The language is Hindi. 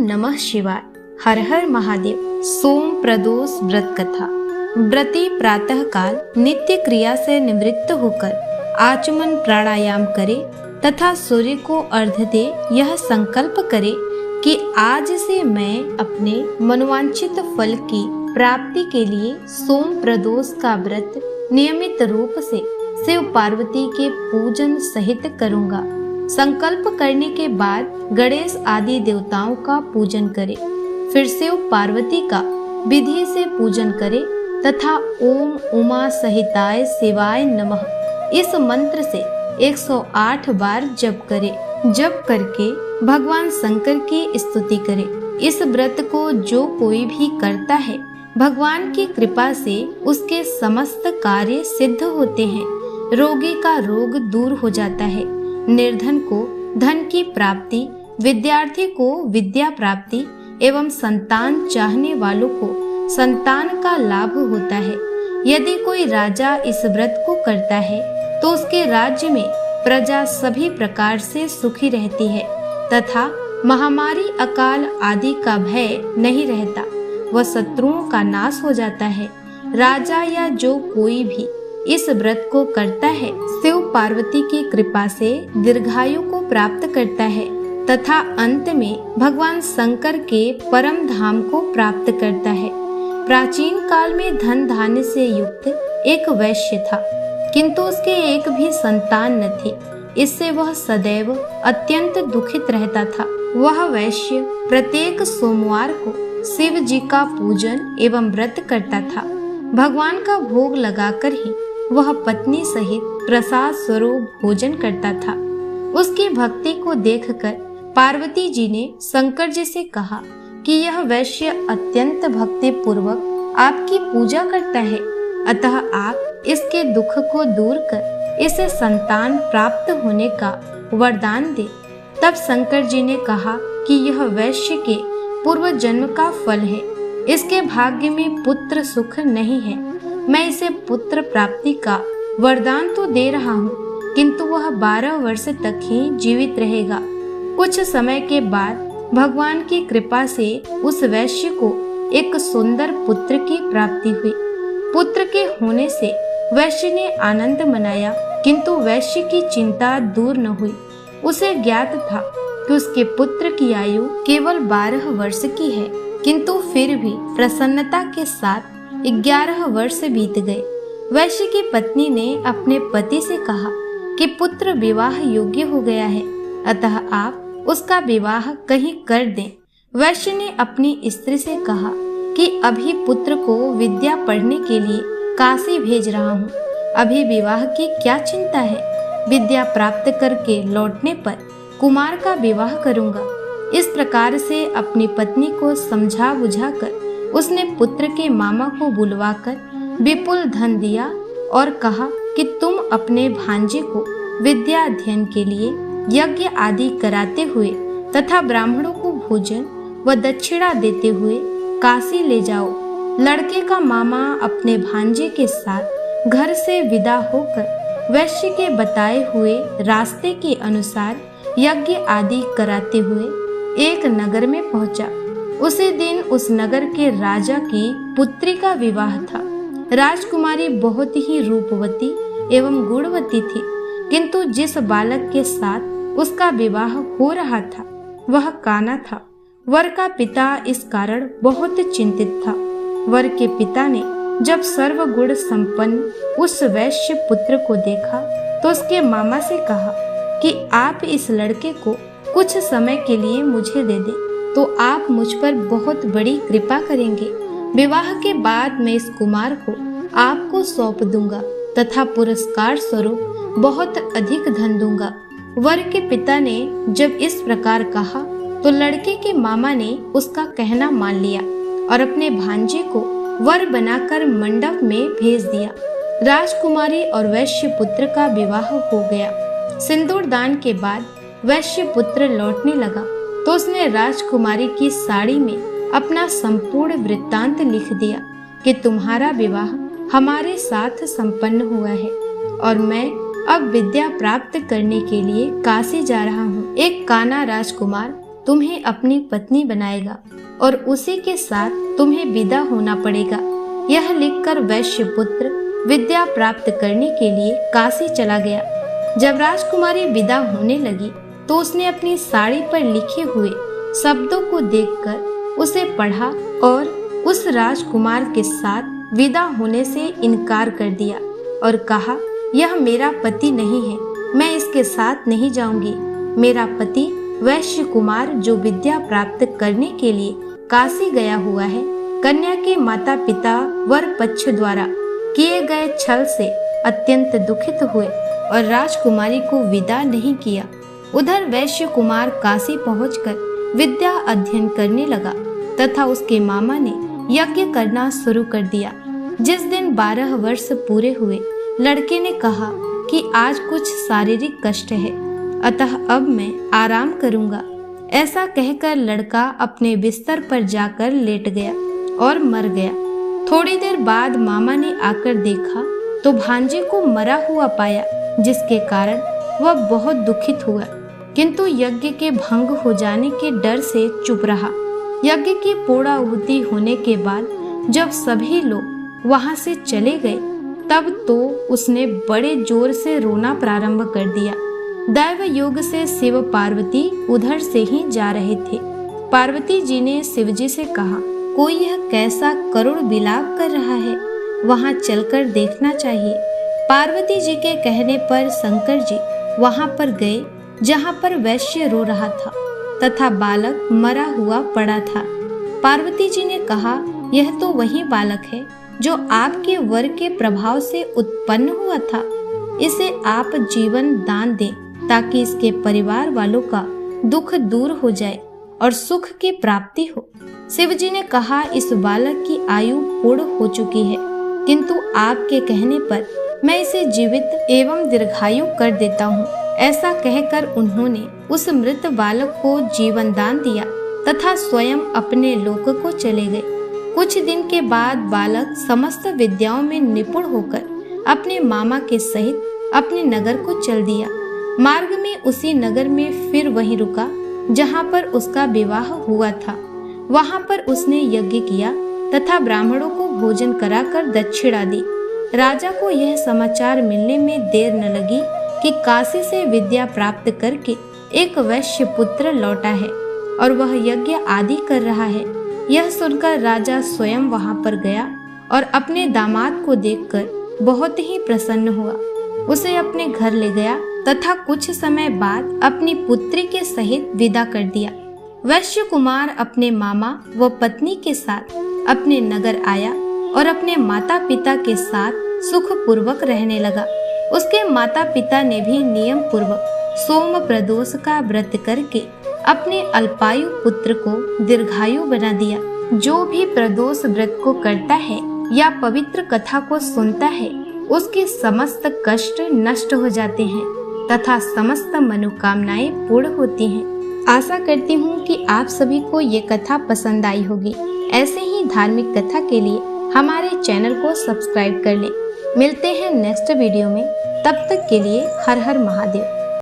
नमः शिवाय। हर हर महादेव। सोम प्रदोष व्रत कथा। व्रती प्रातः काल नित्य क्रिया से निवृत्त होकर आचमन प्राणायाम करे तथा सूर्य को अर्घ्य दे यह संकल्प करे कि आज से मैं अपने मनोवांछित फल की प्राप्ति के लिए सोम प्रदोष का व्रत नियमित रूप से शिव पार्वती के पूजन सहित करूंगा। संकल्प करने के बाद गणेश आदि देवताओं का पूजन करे, फिर शिव पार्वती का विधि से पूजन करे तथा ओम उमा सहिताय शिवाय नमः इस मंत्र से 108 बार जप करे। जप करके भगवान शंकर की स्तुति करे। इस व्रत को जो कोई भी करता है भगवान की कृपा से उसके समस्त कार्य सिद्ध होते हैं। रोगी का रोग दूर हो जाता है, निर्धन को धन की प्राप्ति, विद्यार्थी को विद्या प्राप्ति एवं संतान चाहने वालों को संतान का लाभ होता है। यदि कोई राजा इस व्रत को करता है तो उसके राज्य में प्रजा सभी प्रकार से सुखी रहती है तथा महामारी अकाल आदि का भय नहीं रहता, वह शत्रुओं का नाश हो जाता है। राजा या जो कोई भी इस व्रत को करता है शिव पार्वती की कृपा से दीर्घायु को प्राप्त करता है तथा अंत में भगवान शंकर के परम धाम को प्राप्त करता है। प्राचीन काल में धन धान्य से युक्त एक वैश्य था, किंतु उसके एक भी संतान न थी। इससे वह सदैव अत्यंत दुखित रहता था। वह वैश्य प्रत्येक सोमवार को शिव जी का पूजन एवं व्रत करता था। भगवान का भोग लगाकर ही वह पत्नी सहित प्रसाद स्वरूप भोजन करता था। उसकी भक्ति को देखकर पार्वती जी ने शंकर जी से कहा कि यह वैश्य अत्यंत भक्ति पूर्वक आपकी पूजा करता है, अतः आप इसके दुख को दूर कर इसे संतान प्राप्त होने का वरदान दे। तब शंकर जी ने कहा कि यह वैश्य के पूर्व जन्म का फल है, इसके भाग्य में पुत्र सुख नहीं है। मैं इसे पुत्र प्राप्ति का वरदान तो दे रहा हूँ, किंतु वह 12 वर्ष तक ही जीवित रहेगा। कुछ समय के बाद भगवान की कृपा से उस वैश्य को एक सुंदर पुत्र की प्राप्ति हुई। पुत्र के होने से वैश्य ने आनंद मनाया, किंतु वैश्य की चिंता दूर न हुई। उसे ज्ञात था कि उसके पुत्र की आयु केवल 12 वर्ष की है, किंतु फिर भी प्रसन्नता के साथ 11 वर्ष बीत गए। वैश्य की पत्नी ने अपने पति से कहा कि पुत्र विवाह योग्य हो गया है, अतः आप उसका विवाह कहीं कर दें। वैश्य ने अपनी स्त्री से कहा कि अभी पुत्र को विद्या पढ़ने के लिए काशी भेज रहा हूँ, अभी विवाह की क्या चिंता है। विद्या प्राप्त करके लौटने पर कुमार का विवाह करूँगा। इस प्रकार से अपनी पत्नी को समझा बुझाकर उसने पुत्र के मामा को बुलवाकर विपुल धन दिया और कहा कि तुम अपने भांजे को विद्या अध्ययन के लिए यज्ञ आदि कराते हुए तथा ब्राह्मणों को भोजन व दक्षिणा देते हुए काशी ले जाओ। लड़के का मामा अपने भांजे के साथ घर से विदा होकर वैश्य के बताए हुए रास्ते के अनुसार यज्ञ आदि कराते हुए एक नगर में पहुंचा। उसी दिन उस नगर के राजा की पुत्री का विवाह था। राजकुमारी बहुत ही रूपवती एवं गुणवती थी, किंतु जिस बालक के साथ उसका विवाह हो रहा था वह काना था। वर का पिता इस कारण बहुत चिंतित था। वर के पिता ने जब सर्वगुण संपन्न उस वैश्य पुत्र को देखा तो उसके मामा से कहा कि आप इस लड़के को कुछ समय के लिए मुझे दे दें तो आप मुझ पर बहुत बड़ी कृपा करेंगे। विवाह के बाद मैं इस कुमार को आपको सौंप दूंगा तथा पुरस्कार स्वरूप बहुत अधिक धन दूंगा। वर के पिता ने जब इस प्रकार कहा तो लड़के के मामा ने उसका कहना मान लिया और अपने भांजे को वर बनाकर मंडप में भेज दिया। राजकुमारी और वैश्य पुत्र का विवाह हो गया। सिंदूर दान के बाद वैश्य पुत्र लौटने लगा तो उसने राजकुमारी की साड़ी में अपना संपूर्ण वृत्तांत लिख दिया कि तुम्हारा विवाह हमारे साथ संपन्न हुआ है और मैं अब विद्या प्राप्त करने के लिए काशी जा रहा हूँ। एक काना राजकुमार तुम्हें अपनी पत्नी बनाएगा और उसी के साथ तुम्हें विदा होना पड़ेगा। यह लिखकर वैश्य पुत्र विद्या प्राप्त करने के लिए काशी चला गया। जब राजकुमारी विदा होने लगी तो उसने अपनी साड़ी पर लिखे हुए शब्दों को देखकर उसे पढ़ा और उस राजकुमार के साथ विदा होने से इनकार कर दिया और कहा, यह मेरा पति नहीं है, मैं इसके साथ नहीं जाऊंगी। मेरा पति वैश्य कुमार जो विद्या प्राप्त करने के लिए काशी गया हुआ है, कन्या के माता पिता वर पक्ष द्वारा किए गए छल से अत्यंत दुखित हुए और राजकुमारी को विदा नहीं किया। उधर वैश्य कुमार काशी पहुंचकर विद्या अध्ययन करने लगा तथा उसके मामा ने यज्ञ करना शुरू कर दिया। जिस दिन 12 वर्ष पूरे हुए, लड़के ने कहा कि आज कुछ शारीरिक कष्ट है, अतः अब मैं आराम करूंगा। ऐसा कहकर लड़का अपने बिस्तर पर जाकर लेट गया और मर गया। थोड़ी देर बाद मामा ने आकर देखा तो भांजे को मरा हुआ पाया, जिसके कारण वह बहुत दुखित हुआ, किंतु यज्ञ के भंग हो जाने के डर से चुप रहा। यज्ञ की पूर्णाहुति होने के बाद जब सभी लोग वहां से चले गए, तब तो उसने बड़े जोर से रोना प्रारंभ कर दिया। दैव योग से शिव पार्वती उधर से ही जा रहे थे। पार्वती जी ने शिव जी से कहा, कोई यह कैसा करुण विलाप कर रहा है, वहां चलकर देखना चाहिए। पार्वती जी के कहने पर शंकर जी वहां पर गए जहां पर वैश्य रो रहा था तथा बालक मरा हुआ पड़ा था। पार्वती जी ने कहा, यह तो वही बालक है जो आपके वर के प्रभाव से उत्पन्न हुआ था। इसे आप जीवन दान दें ताकि इसके परिवार वालों का दुख दूर हो जाए और सुख की प्राप्ति हो। शिव जी ने कहा, इस बालक की आयु पूर्ण हो चुकी है, किंतु आपके कहने पर मैं इसे जीवित एवं दीर्घायु कर देता हूँ। ऐसा कहकर उन्होंने उस मृत बालक को जीवन दान दिया तथा स्वयं अपने लोक को चले गए। कुछ दिन के बाद बालक समस्त विद्याओं में निपुण होकर अपने मामा के सहित अपने नगर को चल दिया। मार्ग में उसी नगर में फिर वहीं रुका जहाँ पर उसका विवाह हुआ था। वहाँ पर उसने यज्ञ किया तथा ब्राह्मणों को भोजन कराकर दक्षिणा दी। राजा को यह समाचार मिलने में देर न लगी कि काशी से विद्या प्राप्त करके एक वैश्य पुत्र लौटा है और वह यज्ञ आदि कर रहा है। यह सुनकर राजा स्वयं वहां पर गया और अपने दामाद को देखकर बहुत ही प्रसन्न हुआ। उसे अपने घर ले गया तथा कुछ समय बाद अपनी पुत्री के सहित विदा कर दिया। वैश्य कुमार अपने मामा व पत्नी के साथ अपने नगर आया और अपने माता पिता के साथ सुख पूर्वक रहने लगा। उसके माता पिता ने भी नियम पूर्वक सोम प्रदोष का व्रत करके अपने अल्पायु पुत्र को दीर्घायु बना दिया। जो भी प्रदोष व्रत को करता है या पवित्र कथा को सुनता है, उसके समस्त कष्ट नष्ट हो जाते हैं तथा समस्त मनोकामनाएं पूर्ण होती हैं। आशा करती हूँ कि आप सभी को ये कथा पसंद आई होगी। ऐसे ही धार्मिक कथा के लिए हमारे चैनल को सब्सक्राइब कर लें। मिलते हैं नेक्स्ट वीडियो में, तब तक के लिए हर हर महादेव।